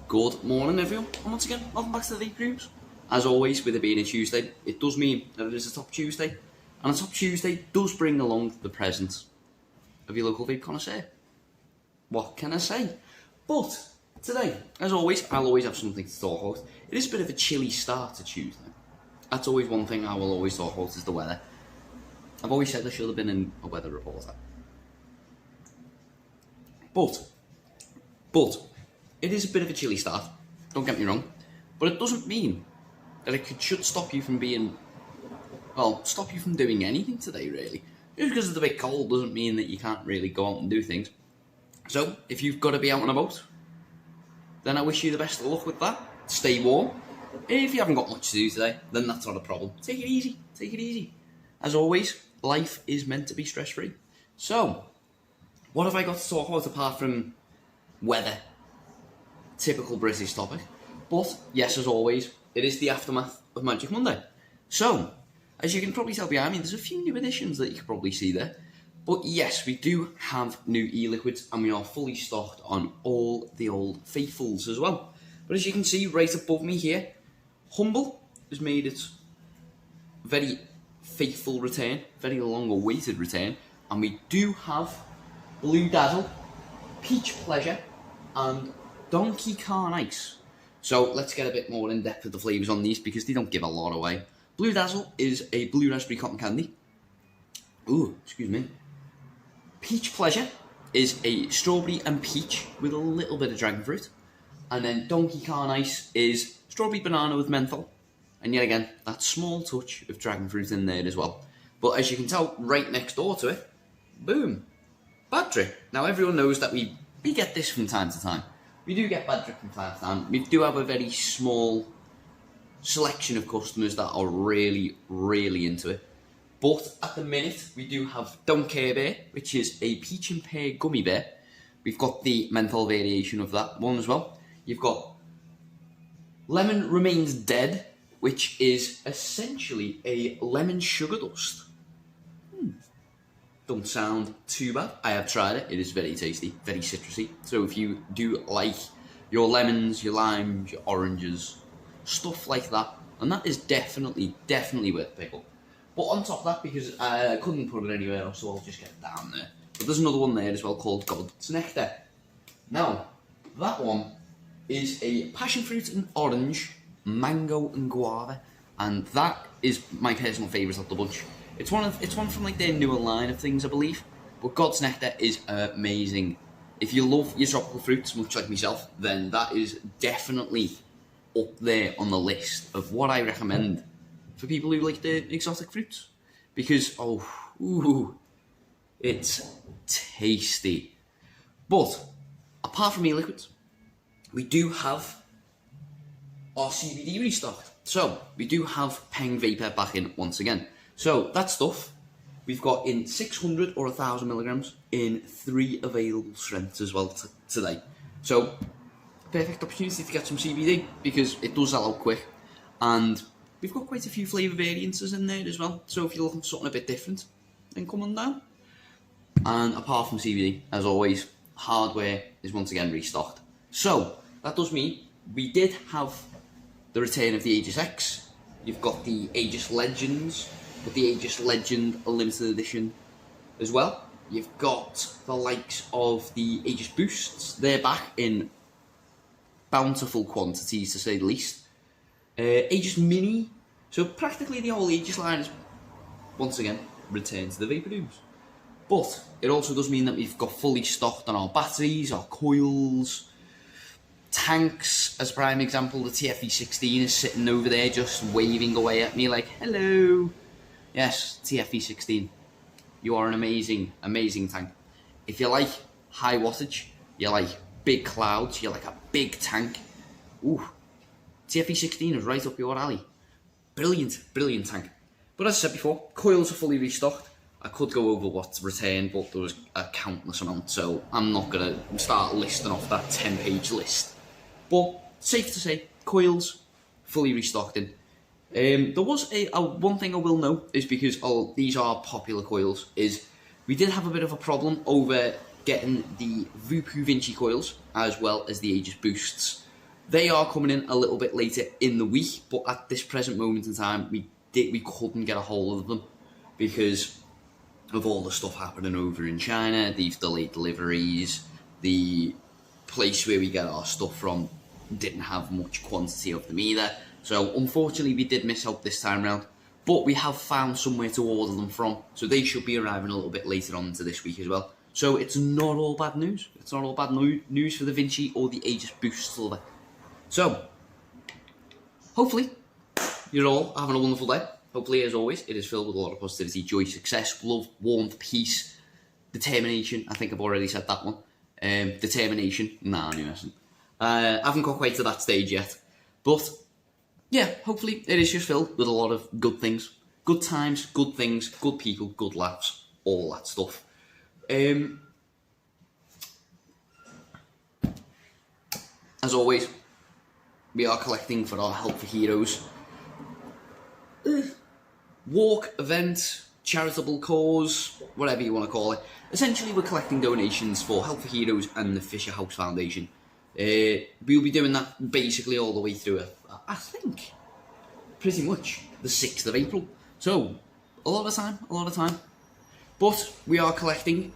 Good morning everyone, and once again, welcome back to the Vape Rooms. As always, with it being a Tuesday, it does mean that it is a Top Tuesday, and a Top Tuesday does bring along the presence of your local vape connoisseur. What can I say? But today, as always, I'll always have something to talk about. It is a bit of a chilly start to Tuesday. That's always one thing I will always talk about is the weather. I've always said I should have been in a weather reporter. But it is a bit of a chilly start, don't get me wrong, but it doesn't mean that should stop you from doing anything today, really. Just because it's a bit cold doesn't mean that you can't really go out and do things. So, if you've got to be out and about, then I wish you the best of luck with that. Stay warm. If you haven't got much to do today, then that's not a problem. Take it easy. As always, life is meant to be stress-free. So, what have I got to talk about apart from weather? Typical British topic. But, yes, as always, it is the aftermath of Magic Monday. So, as you can probably tell behind me, there's a few new additions that you can probably see there. But yes, we do have new e-liquids, and we are fully stocked on all the old faithfuls as well. But as you can see right above me here, Humble has made its very faithful return, very long-awaited return, and we do have Blue Dazzle, Peach Pleasure, and Donkey Kong Ice. So let's get a bit more in depth with the flavours on these because they don't give a lot away. Blue Dazzle is a blue raspberry cotton candy. Ooh, excuse me. Peach Pleasure is a strawberry and peach with a little bit of dragon fruit. And then Donkey Kong Ice is strawberry banana with menthol. And yet again, that small touch of dragon fruit in there as well. But as you can tell, right next door to it, boom, Bad Trip. Now everyone knows that we get this from time to time. We do get Bad Trip from time to time. We do have a very small selection of customers that are really, really into it. But at the minute, we do have Don't Care Bear, which is a peach and pear gummy bear. We've got the menthol variation of that one as well. You've got Lemon Remains Dead, which is essentially a lemon sugar dust. Don't sound too bad. I have tried it. It is very tasty, very citrusy. So if you do like your lemons, your limes, your oranges, stuff like that, and that is definitely worth pick up. But on top of that, because I couldn't put it anywhere else, so I'll just get it down there. But there's another one there as well called God's Nectar. Now, that one is a passion fruit and orange, mango and guava, and that is my personal favourite of the bunch. It's one from like their newer line of things, I believe. But God's Nectar is amazing. If you love your tropical fruits, much like myself, then that is definitely up there on the list of what I recommend for people who like the exotic fruits. Because, it's tasty. But, apart from e-liquids, we do have our CBD restocked. So, we do have Peng Vaper back in once again. So, that stuff, we've got in 600 or 1,000 milligrams in 3 available strengths as well today. So, perfect opportunity to get some CBD because it does sell out quick. And we've got quite a few flavour variances in there as well. So, if you're looking for something a bit different, then come on down. And apart from CBD, as always, hardware is once again restocked. So, that does mean we did have the return of the Aegis X. You've got the Aegis Legends, but the Aegis Legend limited edition as well. You've got the likes of the Aegis Boosts. They're back in bountiful quantities, to say the least. Aegis Mini. So practically the whole Aegis line is once again returned to the Vaper Rooms. But it also does mean that we've got fully stocked on our batteries, our coils, tanks. As a prime example, the TFE16 is sitting over there just waving away at me like, hello. Yes, TFE16. You are an amazing, amazing tank. If you like high wattage, you like big clouds, you like a big tank, TFE16 is right up your alley. Brilliant, brilliant tank. But as I said before, coils are fully restocked. I could go over what's returned, but there was a countless amount, so I'm not going to start listing off that 10-page list. But safe to say, coils fully restocked in. There was one thing I will note, is because these are popular coils, is we did have a bit of a problem over getting the Vupu Vinci coils as well as the Aegis Boosts They are coming in a little bit later in the week, but at this present moment in time, we couldn't get a hold of them because of all the stuff happening over in China. They've delayed deliveries. The place where we get our stuff from didn't have much quantity of them either. So unfortunately, we did miss out this time round. But we have found somewhere to order them from, so they should be arriving a little bit later on into this week as well. So it's not all bad news. It's not all bad news for the Vinci or the Aegis Boost Silver. So, hopefully, you're all having a wonderful day. Hopefully, as always, it is filled with a lot of positivity, joy, success, love, warmth, peace, determination. I think I've already said that one. Determination. Nah, I hasn't. I haven't got quite to that stage yet. But, yeah, hopefully it is just filled with a lot of good things. Good times, good things, good people, good laughs, all that stuff. As always, we are collecting for our Help for Heroes walk, event, charitable cause, whatever you want to call it. Essentially, we're collecting donations for Help for Heroes and the Fisher House Foundation. We'll be doing that basically all the way through, I think, pretty much the 6th of April. So, a lot of time. But we are collecting.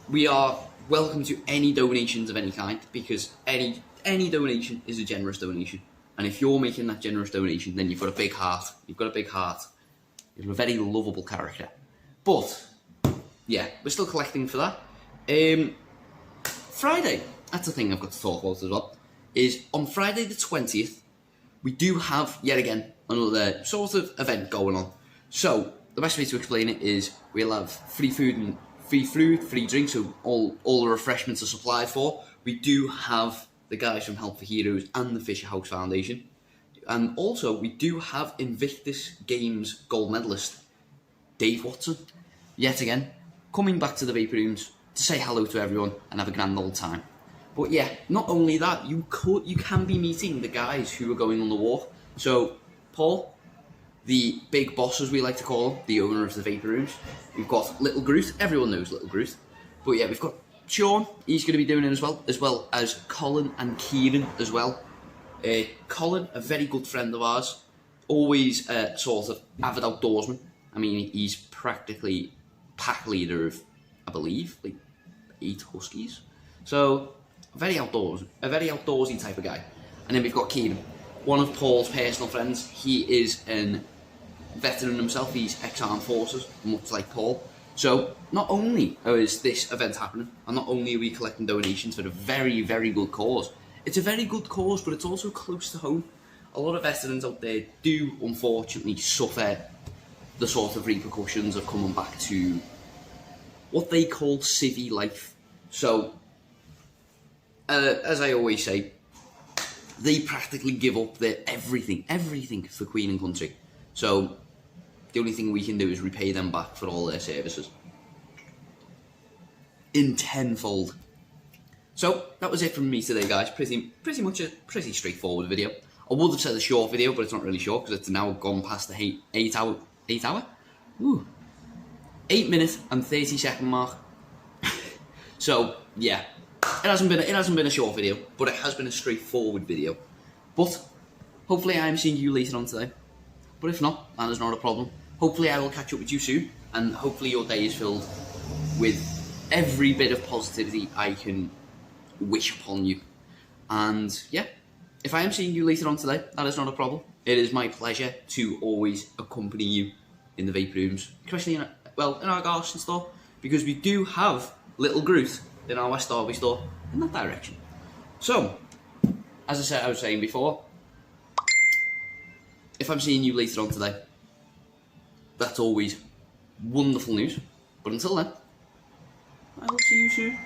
We are welcome to any donations of any kind, because any donation is a generous donation. And if you're making that generous donation, then you've got a big heart. You're a very lovable character. But, yeah, we're still collecting for that. Friday, that's the thing I've got to talk about as well, is on Friday the 20th, we do have, yet again, another sort of event going on. So, the best way to explain it is we'll have free food, free drinks, so all the refreshments are supplied for. We do have the guys from Help for Heroes and the Fisher House Foundation. And also, we do have Invictus Games gold medalist, Dave Watson, yet again, coming back to the Vaper Rooms to say hello to everyone and have a grand old time. But yeah, not only that, you can be meeting the guys who are going on the walk. So, Paul, the big boss, as we like to call him, the owner of the Vaper Rooms. We've got Little Groot, everyone knows Little Groot. But yeah, we've got Sean, he's going to be doing it as well as Colin and Kieran as well. Colin, a very good friend of ours, always sort of avid outdoorsman. I mean, he's practically pack leader of, I believe, like 8 huskies. So, a very outdoorsy type of guy. And then we've got Kieran, one of Paul's personal friends. He is an veteran himself, he's ex-armed forces, much like Paul. So, not only is this event happening, and not only are we collecting donations for a very, very good cause, it's a very good cause, but it's also close to home. A lot of veterans out there do, unfortunately, suffer the sort of repercussions of coming back to what they call civvy life. So, as I always say, they practically give up their everything for Queen and country. So, the only thing we can do is repay them back for all their services. In tenfold. So, that was it from me today, guys. Pretty much a pretty straightforward video. I would have said a short video, but it's not really short because it's now gone past the 8 hour? Ooh. 8 minute and 30 second mark. So, yeah. It hasn't been a short video, but it has been a straightforward video. But, hopefully I am seeing you later on today. But if not, that is not a problem. Hopefully I will catch up with you soon, and hopefully your day is filled with every bit of positivity I can wish upon you. And yeah, if I am seeing you later on today, that is not a problem. It is my pleasure to always accompany you in the Vape Rooms, especially in our Garston store, because we do have Little Groot in our West Derby store in that direction. So, as I was saying before, if I'm seeing you later on today, that's always wonderful news. But until then, I will see you soon.